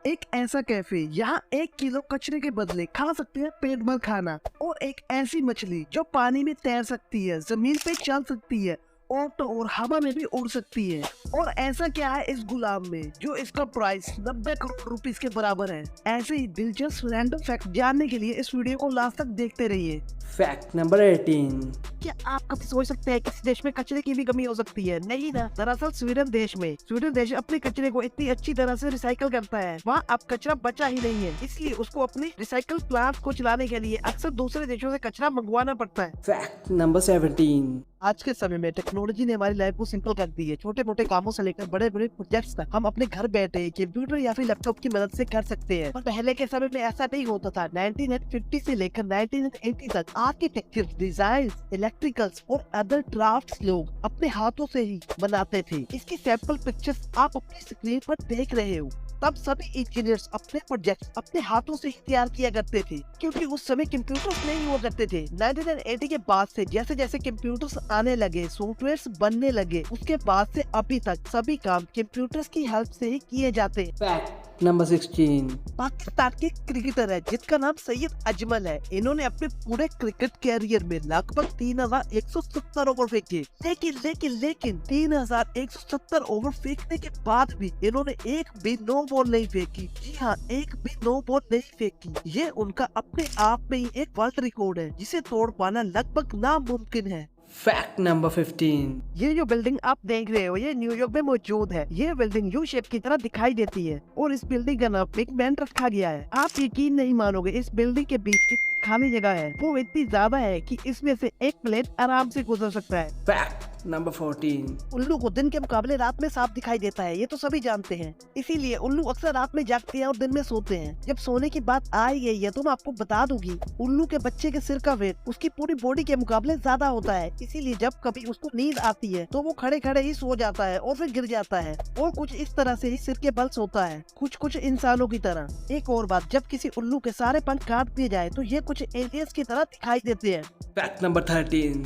एक ऐसा कैफे यहाँ 1 किलो कचरे के बदले खा सकते हैं पेट भर खाना, और एक ऐसी मछली जो पानी में तैर सकती है, जमीन पे चल सकती है और तो और हवा में भी उड़ सकती है। और ऐसा क्या है इस गुलाब में जो इसका प्राइस 90 करोड़ रुपीस के बराबर है। ऐसे ही दिलचस्प रैंडम फैक्ट जानने के लिए इस वीडियो को लास्ट तक देखते रहिए। Fact number 18। क्या आप कभी सोच सकते हैं किसी देश में कचरे की भी कमी हो सकती है? नहीं ना, दरअसल स्वीडन देश अपने कचरे को इतनी अच्छी तरह से रिसाइकल करता है, वहाँ अब कचरा बचा ही नहीं है, इसलिए उसको अपने रिसाइकल प्लांट को चलाने के लिए अक्सर दूसरे देशों से कचरा मंगवाना पड़ता है। Fact number 17। आज के समय में टेक्नोलॉजी ने हमारी लाइफ को सिंपल कर दी है। छोटे मोटे कामों से लेकर बड़े बड़े प्रोजेक्ट्स तक हम अपने घर बैठे कंप्यूटर या फिर लैपटॉप की मदद से कर सकते हैं। पर पहले के समय में ऐसा नहीं होता था। 1950 से लेकर 1980 तक आर्किटेक्चर, डिजाइन, इलेक्ट्रिकल्स और अदर क्राफ्ट्स लोग अपने हाथों से ही बनाते थे। इसकी सैंपल पिक्चर्स आप अपनी स्क्रीन पर देख रहे हो। तब सभी इंजीनियर्स अपने प्रोजेक्ट्स अपने हाथों से ही तैयार किया करते थे, क्योंकि उस समय कंप्यूटर्स नहीं हुआ करते थे। 1980 के बाद से जैसे जैसे कंप्यूटर्स आने लगे, सॉफ्टवेयर्स बनने लगे, उसके बाद से अभी तक सभी काम कंप्यूटर्स की हेल्प से ही किए जाते हैं। Fact number 16। पाकिस्तान के क्रिकेटर है जिसका नाम सैयद अजमल है। इन्होंने अपने पूरे क्रिकेट कैरियर में लगभग 3170 ओवर फेंके। लेकिन 3170 ओवर फेंकने के बाद भी इन्होंने एक भी नो बॉल नहीं फेंकी। जी हाँ, एक भी नो बॉल नहीं फेंकी। ये उनका अपने आप में ही एक वर्ल्ड रिकॉर्ड है जिसे तोड़ पाना लगभग नामुमकिन है। Fact number 15। ये जो बिल्डिंग आप देख रहे हो ये न्यूयॉर्क में मौजूद है। ये बिल्डिंग यू शेप की तरह दिखाई देती है और इस बिल्डिंग का नाम बिग बैन रखा गया है। आप यकीन नहीं मानोगे, इस बिल्डिंग के बीच की खाली जगह है वो इतनी ज्यादा है कि इसमें से एक प्लेन आराम से गुजर सकता है। Fact number 14। उल्लू को दिन के मुकाबले रात में साफ दिखाई देता है, ये तो सभी जानते हैं। इसीलिए उल्लू अक्सर रात में जागते हैं और दिन में सोते हैं। जब सोने की बात आई गई है तो मैं आपको बता दूंगी, उल्लू के बच्चे के सिर का वेट उसकी पूरी बॉडी के मुकाबले ज्यादा होता है। इसीलिए जब कभी उसको नींद आती है तो वो खड़े खड़े ही सो जाता है और फिर गिर जाता है, और कुछ इस तरह से ही सिर के बल सोता है, कुछ इंसानों की तरह। एक और बात, जब किसी उल्लू के सारे पंख काट दिए जाए तो ये कुछ एलियंस की तरह दिखाई देते हैं। Fact number 13।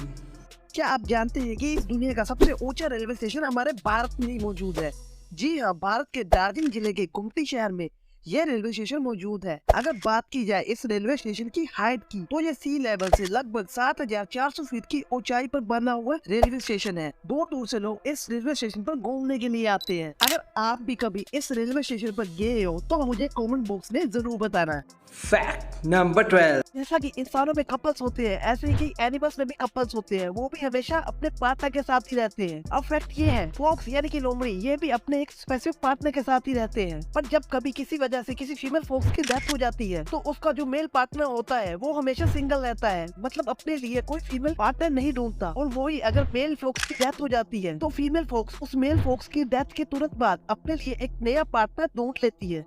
क्या आप जानते हैं कि इस दुनिया का सबसे ऊंचा रेलवे स्टेशन हमारे भारत में ही मौजूद है? जी हाँ, भारत के दार्जिलिंग जिले के कुमटी शहर में यह रेलवे स्टेशन मौजूद है। अगर बात की जाए इस रेलवे स्टेशन की हाइट की तो यह सी लेवल से लगभग 7400 फीट की ऊंचाई पर बना हुआ रेलवे स्टेशन है। दूर दूर से लोग इस रेलवे स्टेशन पर घूमने के लिए आते हैं। अगर आप भी कभी इस रेलवे स्टेशन पर गए हो तो मुझे कमेंट बॉक्स में जरूर बताना। Fact number 12। जैसा कि इंसानों में कपल्स होते हैं, ऐसे ही एनिमल्स में भी कपल्स होते हैं, वो भी हमेशा अपने पार्टनर के साथ ही रहते हैं। अब फैक्ट ये है, फॉक्स यानी कि लोमड़ी, ये भी अपने एक स्पेसिफिक पार्टनर के साथ ही रहते हैं। पर जब कभी किसी वजह से किसी फीमेल फॉक्स की डेथ हो जाती है तो उसका जो मेल पार्टनर होता है वो हमेशा सिंगल रहता है, मतलब अपने लिए कोई फीमेल पार्टनर नहीं ढूंढता। और वही अगर मेल फॉक्स की डेथ हो जाती है तो फीमेल फॉक्स उस मेल फॉक्स की डेथ के तुरंत बाद अपने लिए एक नया पार्टनर ढूंढ लेती है।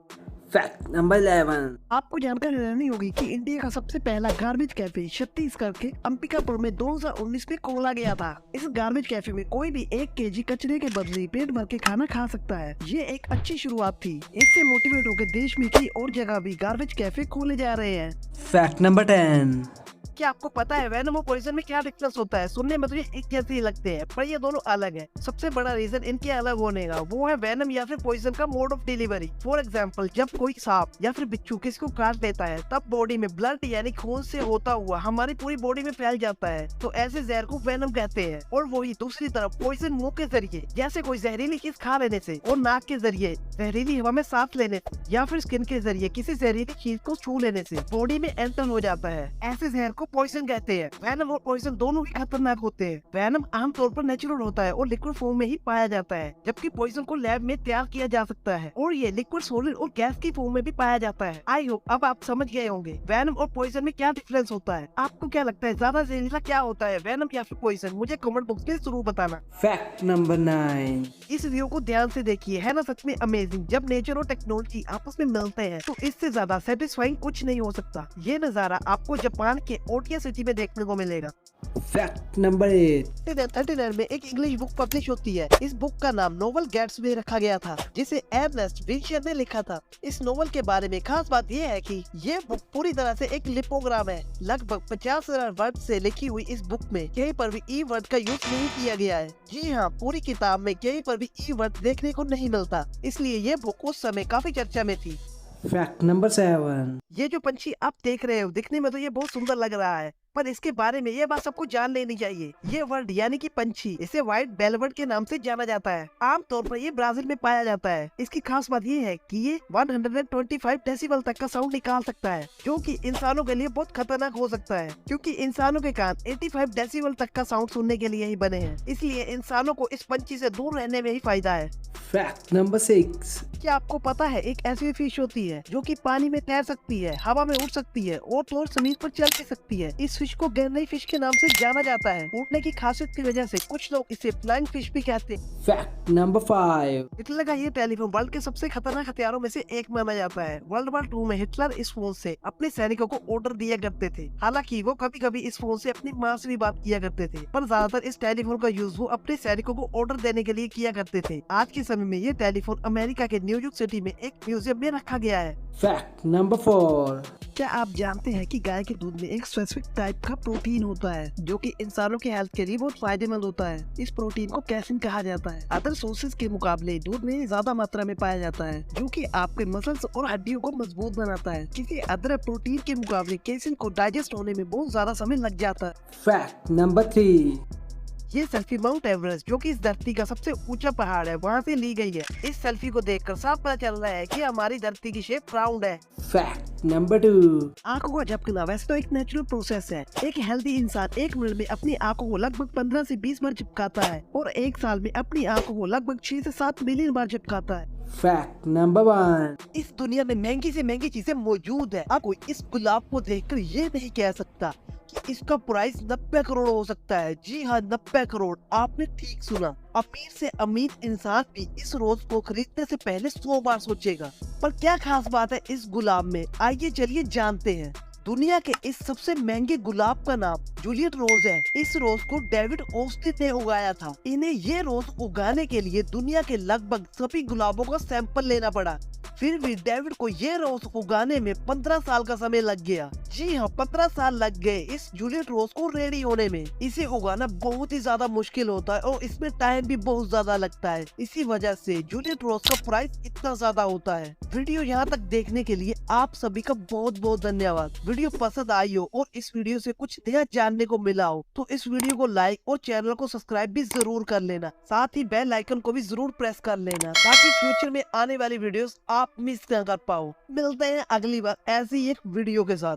Fact number 11। आपको जानकारी रहनी होगी कि इंडिया का सबसे पहला गार्बेज कैफे छत्तीसगढ़ के अंबिकापुर में 2019 में खोला गया था। इस गार्बेज कैफे में कोई भी 1 केजी कचरे के बदले पेट भर के खाना खा सकता है। ये एक अच्छी शुरुआत थी। इससे मोटिवेट होकर देश में कई और जगह भी गार्बेज कैफे खोले जा रहे हैं। Fact number 10। क्या आपको पता है वेनम और पॉइजन में क्या डिफरेंस होता है? सुनने में तो ये एक जैसे ही लगते हैं पर ये दोनों अलग है। सबसे बड़ा रीजन इनके अलग होने का वो है वेनम या फिर पॉइजन का mode of delivery. For example, जब कोई सांप या फिर बिच्छू किसी को काट लेता है तब बॉडी में ब्लड यानी खून से होता हुआ हमारी पूरी बॉडी में फैल जाता है, तो ऐसे जहर को वेनम कहते हैं। और वही दूसरी तरफ पॉइजन मुंह के जरिए, जैसे कोई जहरीली चीज खा लेने से, और नाक के जरिए जहरीली हवा में सांस लेने से, या फिर स्किन के जरिए किसी जहरीली चीज को छू लेने से बॉडी में एंटर हो जाता है। ऐसे जहर को पॉइजन कहते हैं। वेनम और पॉइजन दोनों ही खतरनाक होते हैं। वेनम आमतौर पर नेचुरल होता है और लिक्विड फॉर्म में ही पाया जाता है, जबकि पॉइजन को लैब में तैयार किया जा सकता है और ये लिक्विड, सॉलिड और गैस की फॉर्म में भी पाया जाता है। आई होप अब आप समझ गए होंगे वेनम और पॉइजन में क्या डिफरेंस होता है। आपको क्या लगता है ज्यादा जहरीला क्या होता है, वेनम या फिर पॉइजन? मुझे कमेंट बॉक्स में जरूर बताना। Fact number 9। इस वीडियो को ध्यान से देखिए, है ना सच में अमेजिंग। जब नेचर और टेक्नोलॉजी आपस में मिलते हैं तो इससे ज्यादा सेटिस्फाइंग कुछ नहीं हो सकता। ये नजारा आपको जापान के ओटिया सिटी में देखने को मिलेगा। Fact number 8। 1939 में एक इंग्लिश बुक पब्लिश होती है। इस बुक का नाम नोवेल गैट्सबी रखा गया था, जिसे अर्नेस्ट विंशियर ने लिखा था। इस नोवेल के बारे में खास बात यह है कि ये बुक पूरी तरह से एक लिपोग्राम है। लगभग 50,000 वर्ड से लिखी हुई इस बुक में कहीं पर भी ई वर्ड का यूज नहीं किया गया है। जी हाँ, पूरी किताब में कहीं पर भी ई वर्ड देखने को नहीं मिलता, इसलिए ये बुक उस समय काफी चर्चा में थी। Fact number 7। ये जो पंछी आप देख रहे हो दिखने में तो ये बहुत सुंदर लग रहा है, पर इसके बारे में ये बात सबको जान लेनी चाहिए। ये वर्ड यानी कि पंछी, इसे व्हाइट बेलबर्ड के नाम से जाना जाता है। आमतौर पर ये ब्राजील में पाया जाता है। इसकी खास बात ये है कि ये 125 डेसिबल तक का साउंड निकाल सकता है, जो कि इंसानों के लिए बहुत खतरनाक हो सकता है, क्योंकि इंसानों के कान 85 डेसिबल तक का साउंड सुनने के लिए ही बने हैं। इसलिए इंसानों को इस पंछी से दूर रहने में ही फायदा है। Fact number 6। क्या आपको पता है एक ऐसी फिश होती है जो कि पानी में तैर सकती है, हवा में उड़ सकती है और तो और जमीन पर चल भी सकती है। इस फिश को गैरनई फिश के नाम से जाना जाता है। उड़ने की खासियत की वजह से कुछ लोग इसे फ्लाइंग फिश भी कहते हैं। Fact number 5। हिटलर का ये टेलीफोन वर्ल्ड के सबसे खतरनाक हथियारों में से एक माना जाता है। वर्ल्ड वॉर 2 में हिटलर इस फोन से अपने सैनिकों को ऑर्डर दिया करते थे। हालांकि वो कभी कभी इस फोन से अपनी माँ से भी बात किया करते थे, पर ज्यादातर इस टेलीफोन का यूज वो अपने सैनिकों को ऑर्डर देने के लिए किया करते थे। आज के समय में ये टेलीफोन अमेरिका के न्यूयॉर्क सिटी में एक म्यूजियम में रखा गया है। Fact number 4। क्या आप जानते हैं कि गाय के दूध में एक स्पेसिफिक टाइप का प्रोटीन होता है जो कि इंसानों के हेल्थ के लिए बहुत फायदेमंद होता है। इस प्रोटीन को कैसिन कहा जाता है। अदर सोर्सेज के मुकाबले दूध में ज्यादा मात्रा में पाया जाता है, जो कि आपके मसल्स और हड्डियों को मजबूत बनाता है। किसी अदर प्रोटीन के मुकाबले कैसिन को डाइजेस्ट होने में बहुत ज्यादा समय लग जाता है। Fact number 3। ये सेल्फी माउंट एवरेस्ट, जो कि इस धरती का सबसे ऊंचा पहाड़ है, वहाँ से ली गई है। इस सेल्फी को देखकर साफ पता चल रहा है कि हमारी धरती की शेप राउंड है। Fact number 2। आंखों को झपकना वैसे तो एक नेचुरल प्रोसेस है। एक हेल्दी इंसान एक मिनट में अपनी आंखों को लगभग 15 से 20 बार झपकाता है और एक साल में अपनी आंखों को लगभग 6 से 7 मिलियन बार झपकाता है। Fact number 1। इस दुनिया में महंगी से महंगी चीजें मौजूद है। आप कोई इस गुलाब को देखकर ये नहीं कह सकता कि इसका प्राइस 90 करोड़ हो सकता है। जी हाँ, 90 करोड़, आपने ठीक सुना। अमीर से अमीर इंसान भी इस रोज को खरीदने से पहले 100 बार सोचेगा। पर क्या खास बात है इस गुलाब में, आइए चलिए जानते हैं। दुनिया के इस सबसे महंगे गुलाब का नाम जूलियट रोज है। इस रोज को डेविड ऑस्टिन ने उगाया था। इन्हें ये रोज उगाने के लिए दुनिया के लगभग सभी गुलाबों का सैंपल लेना पड़ा। फिर भी डेविड को ये रोज उगाने में 15 साल का समय लग गया। जी हाँ, 15 साल लग गए इस जूलियट रोज को रेडी होने में। इसे उगाना बहुत ही ज्यादा मुश्किल होता है और इसमें टाइम भी बहुत ज्यादा लगता है। इसी वजह से जूलियट रोज का प्राइस इतना ज्यादा होता है। वीडियो यहाँ तक देखने के लिए आप सभी का बहुत बहुत धन्यवाद। वीडियो पसंद आई हो और इस वीडियो से कुछ नया जानने को मिला हो तो इस वीडियो को लाइक और चैनल को सब्सक्राइब भी जरूर कर लेना। साथ ही बेल आइकन को भी जरूर प्रेस कर लेना, ताकि फ्यूचर में आने वाली वीडियोस आप मिस ना कर पाओ। मिलते हैं अगली बार ऐसी एक वीडियो के साथ।